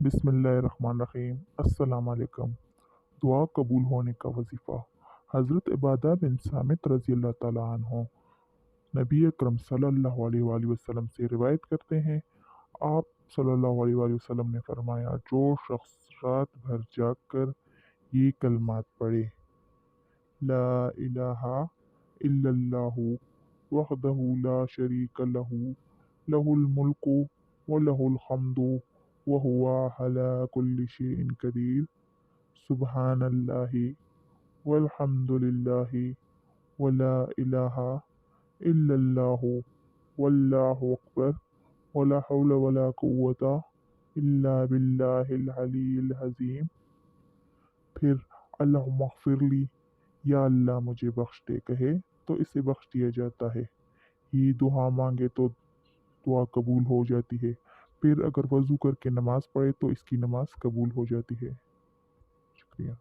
बिस्मिल्लाहिर्रहमानिर्रहीम। अस्सलाम वालेकुम। दुआ कबूल होने का वजीफ़ा। हज़रत इबादा बिन सामित रज़ी अल्लाह ताला अन्हो नबी अकरम सल्लल्लाहु अलैहि वसल्लम से रिवायत करते हैं। आप सल्लल्लाहु अलैहि वसल्लम ने फरमाया, जो शख्स रात भर जाग कर ये कलमात पढ़े, ला इलाहा इल्लल्लाहु वहदहु ला शरीक लहू, लहुल मुल्कु व लहुल हम्दु व हुवा अला कुल्लि शैइन कदीर, सुब्हानल्लाहि वल्हम्दुलिल्लाहि वला इलाहा इल्लल्लाहु वल्लाहु अकबर वला हौला वला कुव्वता इल्ला बिल्लाहिल अलील अज़ीम। फिर अल्लाहुम्मा ग़फ़िरली, या अल्लाह मुझे बख्श दे कहे तो इसे बख्श दिया जाता है। ये दुआ मांगे तो दुआ कबूल हो जाती है। फिर अगर वज़ू करके नमाज़ पढ़े तो इसकी नमाज़ कबूल हो जाती है। शुक्रिया।